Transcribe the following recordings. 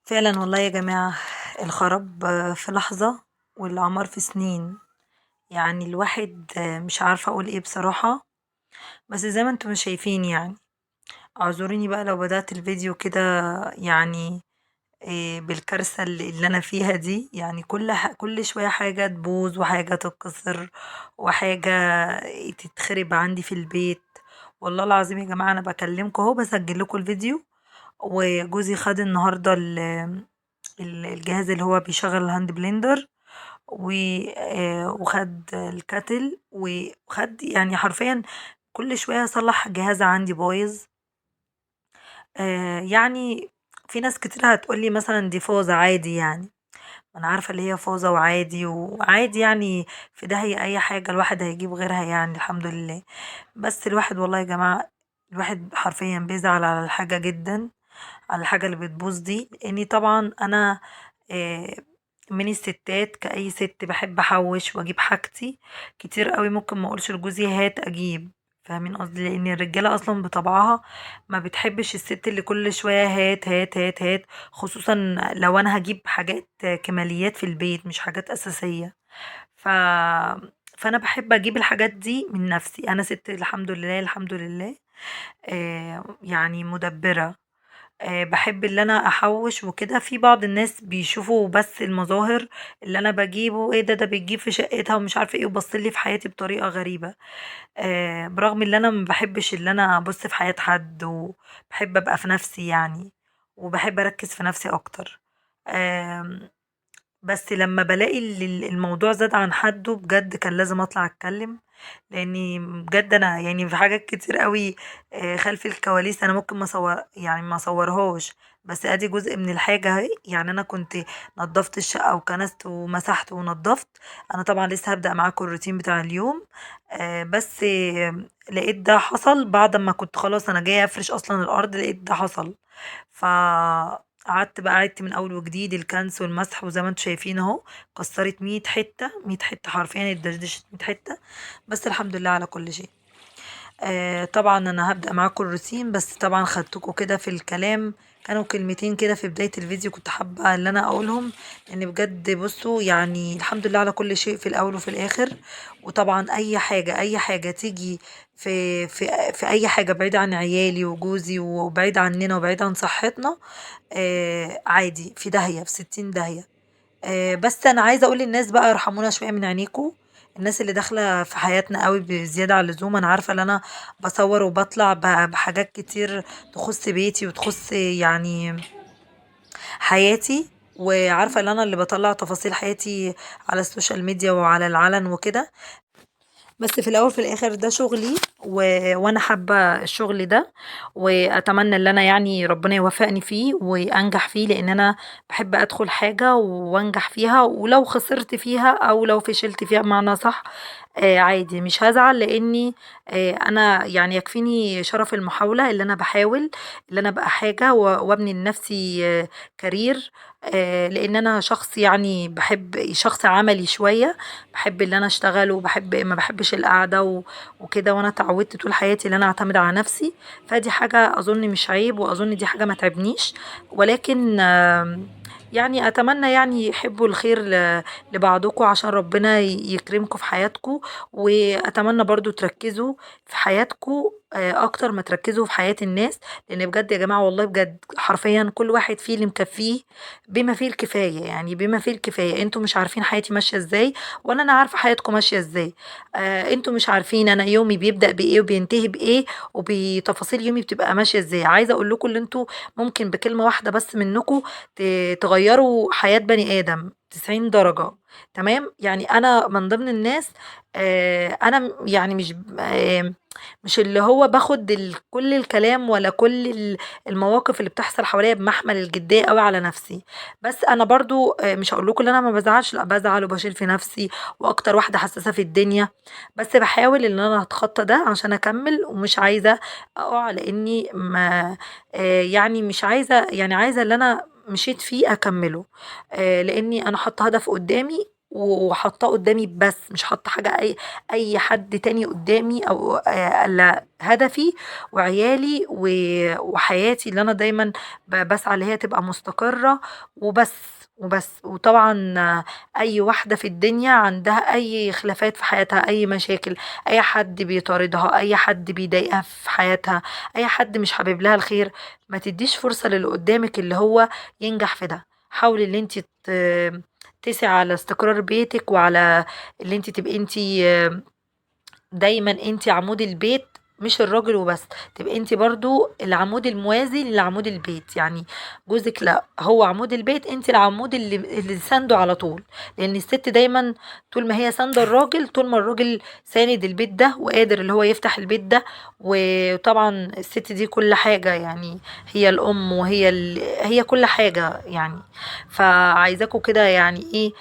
فعلا والله يا جماعة، الخراب في لحظة والعمار في سنين. يعني الواحد مش عارفة أقول إيه بصراحة. بس زي ما انتم شايفين يعني، اعذروني بقى لو بدأت الفيديو كده. يعني بالكارثة اللي أنا فيها دي. يعني كل شوية حاجة تبوظ وحاجة تتكسر وحاجة تتخرب عندي في البيت. والله العظيم يا جماعة أنا بكلمكم أهو بسجل لكم الفيديو. وجوزي خد النهاردة الجهاز اللي هو بيشغل الهاند بلندر وخد الكاتل وخد يعني حرفيا كل شوية أصلح جهاز عندي بايظ. يعني في ناس كتير هتقولي مثلا دي فوزة عادي يعني. أنا عارفة اللي هي فوزة وعادي وعادي يعني. في داهية أي حاجة الواحد هيجيب غيرها يعني الحمد لله. بس الواحد والله يا جماعة، الواحد حرفيا بيزعل على الحاجة جدا، على الحاجة اللي بتبوظ دي. لأني طبعا أنا آه، من الستات كأي ست بحب أحوش وأجيب حاجتي كتير قوي. ممكن ما أقولش لجوزي هات أجيب، فاهمين قصدي؟ لأن الرجالة أصلا بطبعها ما بتحبش الست اللي كل شوية هات هات هات هات. خصوصا لو أنا هجيب حاجات كماليات في البيت مش حاجات أساسية. ف فأنا بحب أجيب الحاجات دي من نفسي. أنا ست الحمد لله الحمد لله. يعني مدبرة. باحب اللي أنا أحوّش وكده. في بعض الناس بيشوفوا بس المظاهر اللي أنا باجيبه، إيه ده بتجيب في شقتها ومش عارفة إيه، وباصّين لي في حياتي بطريقة غريبة. برغم اللي أنا ما باحبش اللي أنا أبُص في حياة حد، وباحب أبقى في نَفْسي يعني، وباحب أركّز في نَفْسي أكتر. آمم بس لمّا بالاقي الموضوع زاد عن حدُّه بجد كان لازم أطلع أتكلّم. لإني بجد أنا يعني في حاجات كتير أوي خلف الكواليس أنا ممكن ما أصوّرهاش. بس أدي جزء من الحاجة أهي. يعني أنا كنت نضّفت الشقة وكنست ومسحت ونضّفت. أنا طبعًا لسه هابدأ معاكم الروتين بتاع اليوم. بس لقيت ده حصل بعد أمّا كنت خلاص أنا جاية أفرش أصلًا الأرض، لقيت ده حصل. فقعدت بقى عِدت من أول وجديد الكنس والمسح، وزي ما أنتم شايفين أهو كسّرت 100 حتّة، 100 حتّة حرفيًا اتدشدشت 100 حتّة. بس الحمد لله على كل شيء. طبعًا أنا هابدأ معاكم الروتين، بس طبعًا خدتكم كده في الكلام. كانوا كلمتين كده في بداية الفيديو كنت حابة اللي أنا أقولهم. لإن بجد بُصّوا يعني الحمد لله على كل شيء في الأول وفي الآخر. وطبعًا أي حاجة تيجي في أي حاجة بعيدة عن عيالي وجوزي وبعيد عننا وبعيد عن صحتنا، عادي في داهية، في 60 داهية. بس أنا عايزة أقول للناس بقى ارحمونا شوية من عينيكم. الناس اللي داخلة في حياتنا أوي بزيادة عن اللزوم. أنا عارفة إن أنا باصوّر وباطلع بحاجات كتير تخُص بيتي وتخُص يعني حياتي. وعارفة إن أنا اللي باطلّع تفاصيل حياتي على السوشيال ميديا وعلى العلن وكده. بس في الأول وفي الآخر ده شغلي وأنا حابة الشغل ده. وأتمنى إن أنا يعني ربنا يوفقني فيه وأنجح فيه، لأن أنا باحب أدخل حاجة وأنجح فيها. ولو خسرت فيها أو لو فشلت فيها بمعنى أصح، عادي مش هازعل. لإني أنا يعني يكفيني شرف المحاولة، اللي أنا باحاول اللي أنا أبقى حاجة وأبني لنفسي career. لإن أنا شخص يعني باحب شخص عملي شوية. باحب اللي أنا أشتغل وباحب ما باحبش القعدة وكده. وأنا اتعودت طول حياتي إن أنا أعتمد على نفسي. فدي حاجة أظن مش عيب، وأظن دي حاجة ما تعبنيش. ولكن يعني أتمنى يعني يحبوا الخير لبعضكم عشان ربنا يكرمكم في حياتكم. وأتمنى برضو تركزوا في حياتكم أكتر ما تركزوا في حياة الناس. لأن بجد يا جماعة والله بجد حرفيا كل واحد فيه اللي مكفيه بما فيه الكفاية. يعني بما فيه الكفاية. انتوا مش عارفين حياتي ماشية ازاي، ولا انا عارفة حياتكم ماشية ازاي. انتوا مش عارفين انا يومي بيبدأ بايه وبينتهي بايه، وبتفاصيل يومي بتبقى ماشية ازاي. عايزة اقول لكم اللي انتوا ممكن بكلمة واحدة بس منكم تغيروا حياة بني آدم 90 درجة. تمام. يعني انا من ضمن الناس. انا يعني مش اللي هو باخد كل الكلام ولا كل المواقف اللي بتحصل حواليا بمحمل الجدية قوي على نفسي. بس انا برضو مش هقول لكم ان انا ما بزعلش، لا بزعل وبشيل في نفسي، واكتر واحدة حساسة في الدنيا. بس بحاول ان انا اتخطى ده عشان اكمل، ومش عايزة اقع. لاني ما يعني مش عايزة، يعني عايزة اللي انا مشيت فيه اكمله. لاني انا حاطه هدف قدامي. وحاطاه قدامي، بس مش حاطه حاجه اي حد تاني قدامي، او الا هدفي وعيالي وحياتي اللي انا دايما بسعى اللي هي تبقى مستقره وبس. وطبعا اي واحده في الدنيا عندها اي خلافات في حياتها، اي مشاكل، اي حد بيطاردها، اي حد بيضايقها في حياتها، اي حد مش حابب لها الخير، ما تديش فرصه للي قدامك اللي هو ينجح في ده. حاولي ان انت تسعي على استقرار بيتك، وعلى اللي انت تبقي انت دايما انت عمود البيت، مش الراجل وبس، تبقى انت برضو العمود الموازي لعمود البيت. يعني جوزك لا هو عمود البيت، انت العمود اللي سانده على طول. لان الست دايما طول ما هي سانده الراجل، طول ما الراجل ساند البيت ده وقادر اللي هو يفتح البيت ده. وطبعا الست دي كل حاجة يعني، هي الام، وهي هي كل حاجة يعني. فعايزاكوا كده يعني ايه،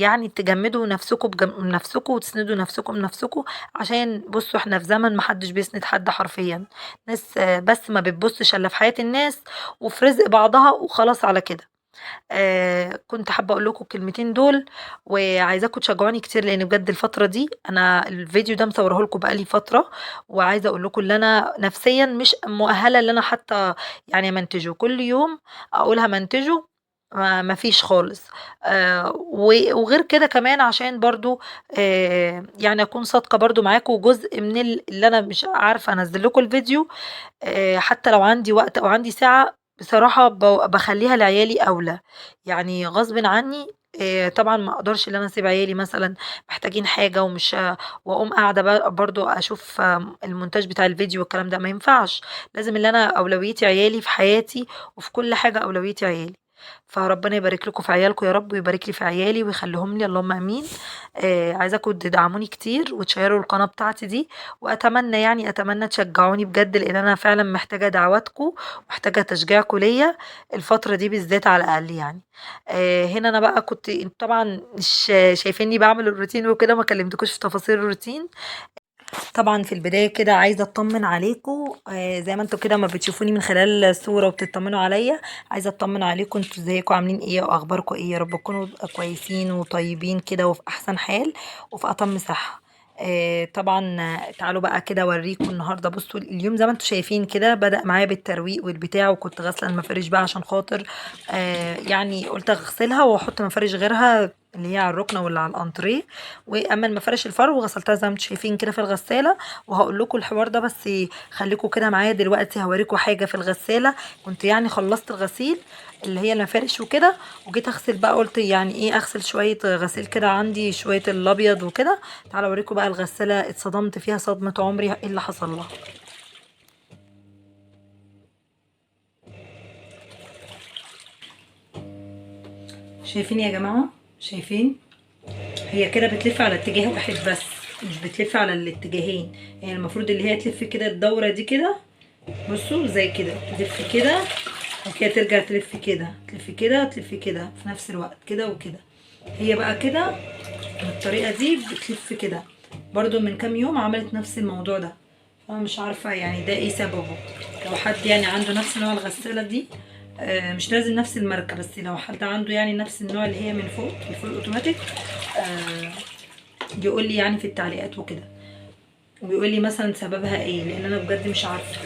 يعني تجمدوا نفسكم بنفسكم، وتسندوا نفسكم بنفسكم. عشان بصوا احنا في زمن محدش بيسند حد حرفيا. ناس بس ما بتبصش الا في حياة الناس وفي رزق بعضها وخلاص على كده. كنت حابة اقول لكم الكلمتين دول، وعايزاكم تشجعوني كتير، لان بجد الفترة دي انا الفيديو ده مصوره لكم بقالي فترة، وعايزة اقول لكم ان انا نفسيا مش مؤهلة ان انا حتى يعني منتجه كل يوم، اقولها منتجه ما فيش خالص. وغير كده كمان عشان برضو يعني اكون صادقة برضو معاكم، جزء من اللي انا مش عارفة انزل لكم الفيديو حتى لو عندي وقت او عندي ساعة، بصراحة بخليها لعيالي اولى. يعني غصب عني طبعا ما اقدرش ان انا اسيب عيالي مثلا محتاجين حاجة ومش واقوم قاعدة برضو اشوف المونتاج بتاع الفيديو والكلام ده ما ينفعش. لازم ان انا اولويتي عيالي في حياتي، وفي كل حاجة اولويتي عيالي. فربنا يبارك لكم في عيالكم يا رب، ويبارك لي في عيالي ويخليهم لي، اللهم امين. عايزاكم تدعموني كتير وتشيروا القناة بتاعتي دي، واتمنى يعني اتمنى تشجعوني بجد، لان انا فعلا محتاجة دعواتكم ومحتاجة تشجيعكم ليا الفترة دي بالذات على الاقل يعني. هنا انا بقى كنت طبعا مش شايفيني بعمل الروتين وكده، ما كلمتكوش في تفاصيل الروتين. طبعا في البداية كده عايزة اطمن عليكم، زي ما انتوا كده ما بتشوفوني من خلال الصورة وبتطمنوا عليا، عايزة اطمن عليكم انتوا ازيكم عاملين ايه واخباركم ايه. يا رب تكونوا كويسين وطيبين كده وفي احسن حال وفي اتم صحة. طبعا تعالوا بقى كده اوريكم النهارده. بصوا اليوم زي ما انتوا شايفين كده بدأ معايا بالترويق والبتاع، وكنت غاسله المفارش بقى عشان خاطر يعني قلت اغسلها واحط مفارش غيرها اللي هي على الركنه واللي على الانتريه. واما المفارش الفرو غسلتها زي ما انتم شايفين كده في الغساله. وهقول لكم الحوار ده، بس خليكم كده معايا دلوقتي هوريكم حاجه في الغساله. كنت يعني خلصت الغسيل اللي هي المفارش وكده، وجيت اغسل بقى، قلت يعني ايه اغسل شويه غسيل كده عندي شويه الابيض وكده. تعالوا اوريكم بقى الغساله اتصدمت فيها صدمه عمري ايه اللي حصل لها. شايفين يا جماعه؟ شايفين؟ هي كده بتلف على اتجاه واحد بس، مش بتلف على الاتجاهين. يعني المفروض اللي هي تلف كده الدوره دي كده، بصوا زي كده تلف كده، وكده ترجع تلف كده، تلف كده، تلف كده في نفس الوقت كده وكده. هي بقى كده بالطريقه دي بتلف كده. برضو من كام يوم عملت نفس الموضوع ده، فانا مش عارفه يعني ده ايه سببه. لو حد يعني عنده نفس نوع الغساله دي، مش لازم نفس الماركه، بس لو حد عنده يعني نفس النوع اللي هي من فوق الفول اوتوماتيك، آه، يقول لي يعني في التعليقات وكده، ويقول لي مثلا سببها ايه، لان انا بجد مش عارفه.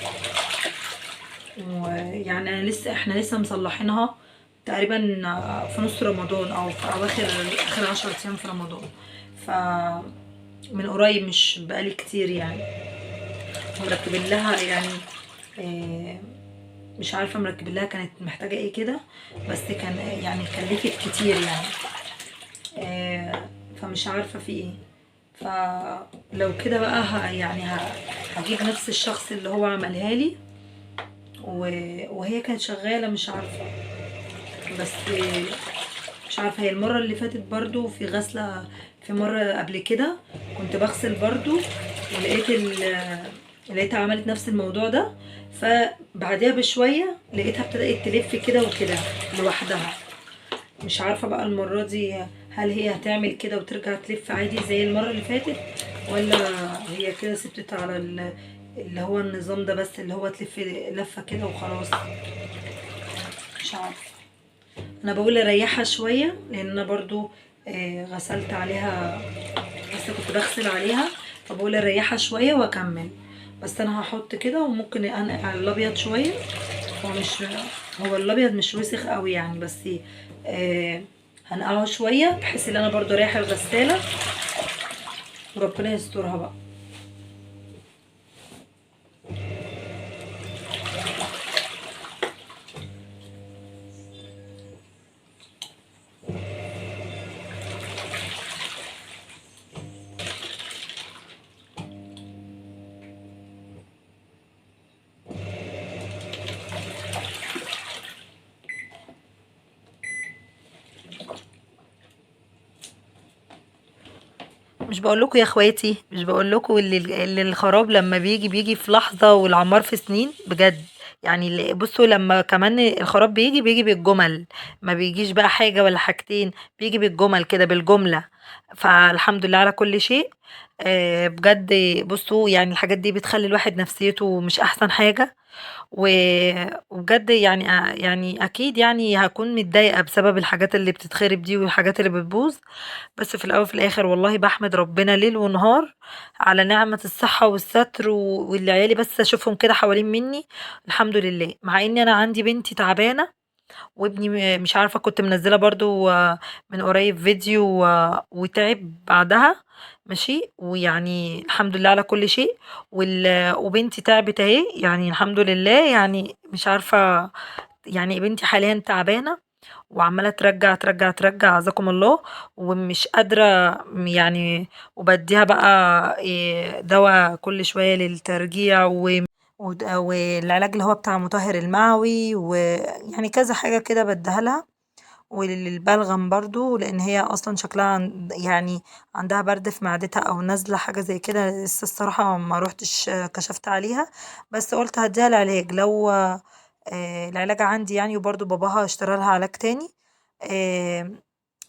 ويعني احنا لسه مصلحينها تقريبا في نص رمضان، او في اواخر اخر 10 ايام في رمضان. ف من قريب، مش بقالي كتير يعني. مركبين لها يعني آه، مش عارفه مركبين لها كانت محتاجه ايه كده، بس كان يعني كلفت كتير يعني. فمش عارفه في ايه. فلو كده بقى يعني هجيب نفس الشخص اللي هو عملها لي، وهي كانت شغاله مش عارفه. بس مش عارفه، هي المره اللي فاتت برضو في غسله، في مره قبل كده كنت بغسل برضو، ولقيت لقيتها عملت نفس الموضوع ده. فبعدها بشويه لقيتها ابتدت تلف كده وكده لوحدها. مش عارفه بقى المره دي هل هي هتعمل كده وترجع تلف عادي زي المره اللي فاتت، ولا هي كده ثبتت على اللي هو النظام ده بس، اللي هو تلف لفه كده وخلاص. مش عارفه. انا بقول اريحها شويه، لان انا برضو غسلت عليها، لسه كنت بغسل عليها، فبقول اريحها شويه واكمل. بس انا هحط كده، وممكن انقع الابيض شويه. هو مش هو الابيض مش وسخ قوي يعني، بس آه هنقعه شويه بحيث ان انا برضو اريح الغساله، وربنا يسترها بقى. مش بقول لكم يا اخواتي، مش بقول لكم اللي الخراب لما بيجي في لحظة، والعمار في سنين بجد. يعني بصوا، لما كمان الخراب بيجي بالجمل، ما بيجيش بقى حاجة ولا حاجتين، بيجي بالجمل كده، بالجملة. فالحمد لله على كل شيء. بجد. بصوا يعني الحاجات دي بتخلي الواحد نفسيته مش احسن حاجة. وبجد يعني اكيد يعني هكون متضايقة بسبب الحاجات اللي بتتخرب دي والحاجات اللي بتبوظ. بس في الأول وفي الآخر والله باحمد ربنا ليل ونهار على نعمة الصحة والستر، واللي عيالي بس أشوفهم كده حوالين مني. الحمد لله، مع إني أنا عندي بنتي تعبانة، وابني مش عارفة، كنت منزلة برضو من قريب فيديو وتعب بعدها. ماشي، ويعني الحمد لله على كل شيء. وبنتي تعبت اهي، يعني الحمد لله، يعني مش عارفة. يعني بنتي حاليا تعبانة، وعمالة ترجع ترجع ترجع عزكم الله، ومش قادرة يعني. وبديها بقى دواء كل شوية للترجيع، والعلاج اللي هو بتاع مطهر المعوي، ويعني كذا حاجة كده بديها لها. وللبلغم برضو، لان هي اصلا شكلها يعني عندها برد في معدتها او نزلة حاجة زي كده. لسه الصراحة ما روحتش كشفت عليها، بس قلت هديها العلاج لو العلاج عندي يعني. وبرضو باباها اشترى لها علاج تاني. آه،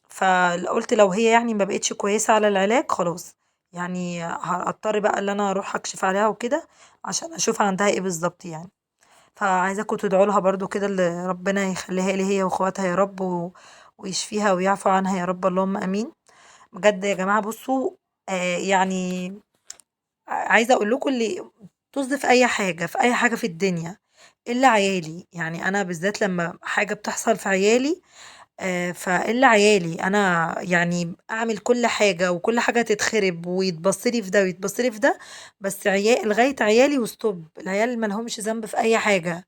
فقلت لو هي يعني ما بقتش كويسة على العلاج خلاص، يعني هضطر بقى ان انا اروح اكشف عليها وكده، عشان اشوف عندها ايه بالظبط يعني. فعايزاكم تدعوا لها برضو كده، اللي ربنا يخليها لي هي واخواتها يا رب، ويشفيها ويعفو عنها يا رب، اللهم امين. بجد يا جماعة بصوا، يعني عايزة اقول لكم، اللي طز في اي حاجة، في اي حاجة في الدنيا الا عيالي. يعني انا بالذات لما حاجة بتحصل في عيالي، فإلا عيالي أنا يعني أعمل كل حاجة، وكل حاجة تتخرب ويتبص لي في ده ويتبص لي في ده، بس لغاية عيالي وستوب. العيال ما لهمش ذنب في أي حاجة.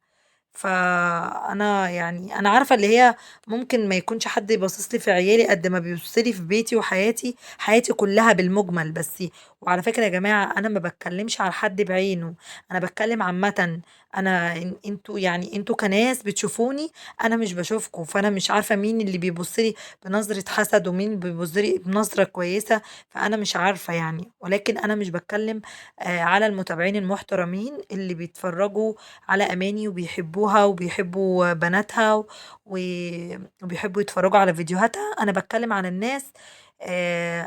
فأنا يعني أنا عارفة اللي هي ممكن ما يكونش حد يبصص لي في عيالي قد ما بيبص لي في بيتي وحياتي، حياتي كلها بالمجمل بس. وعلى فكرة يا جماعة، أنا ما بتكلمش على حد بعينه، أنا بتكلم عامة. أنا انتوا يعني انتوا كناس بتشوفوني، أنا مش بشوفكم، فأنا مش عارفة مين اللي بيبص لي بنظرة حسد، ومين بيبص لي بنظرة كويسة. فأنا مش عارفة يعني، ولكن أنا مش بتكلم على المتابعين المحترمين اللي بيتفرجوا على أماني وبيحبوها وبيحبوا بناتها وبيحبوا يتفرجوا على فيديوهاتها. أنا بتكلم عن الناس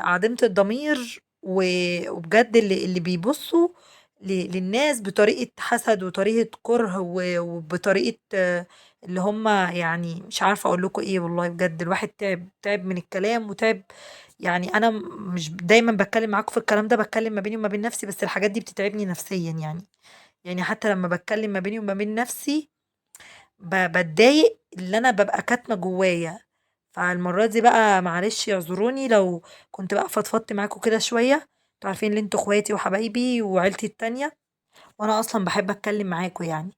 عديمة الضمير، وبجد اللي بيبصوا للناس بطريقة حسد وطريقة كره، وبطريقة اللي هم يعني مش عارفة اقول لكم ايه. والله بجد الواحد تعب تعب من الكلام وتعب. يعني انا مش دايما بتكلم معاكم في الكلام ده، بتكلم ما بيني وما بين نفسي، بس الحاجات دي بتتعبني نفسيا يعني. يعني حتى لما بتكلم ما بيني وما بين نفسي، بتضايق اللي انا ببقى كاتمه جوايا. فالمره دي بقى معلش اعذروني لو كنت بقى فضفضت معاكم كده شويه. انتوا عارفين ان انتوا اخواتي وحبايبي وعيلتي التانية، وانا اصلا بحب اتكلم معاكم يعني.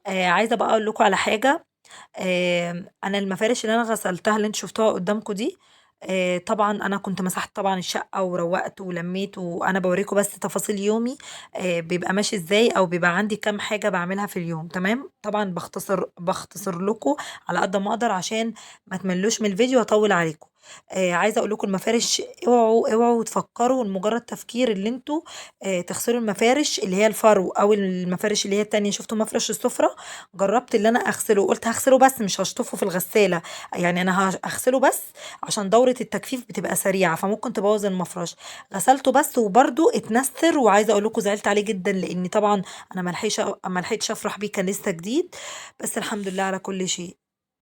عايزه بقى اقول لكم على حاجه. انا المفارش اللي انا غسلتها اللي انتوا شفتوها قدامكم دي، طبعا انا كنت مسحت طبعا الشقه وروقت ولميت، وانا بوريكم بس تفاصيل يومي بيبقى ماشي ازاي، او بيبقى عندي كام حاجه بعملها في اليوم. تمام، طبعا بختصر لكم على قد ما اقدر عشان ما تملوش من الفيديو واطول عليكم. عايزه اقول لكم المفارش، اوعوا اوعوا تفكروا لمجرد تفكير اللي انتوا تغسلوا المفارش اللي هي الفرو، او المفارش اللي هي التانية. شفتوا مفرش السفرة؟ جربت اللي انا اغسله، قلت هغسله بس مش هشطفه في الغسالة. يعني انا هغسله بس عشان دورة التجفيف بتبقى سريعة، فممكن تبوظ المفرش. غسلته بس وبرده اتنستر، وعايزة اقول لكم زعلت عليه جدا، لاني طبعا انا ملحقتش افرح بيه، كان لسه جديد. بس الحمد لله على كل شيء.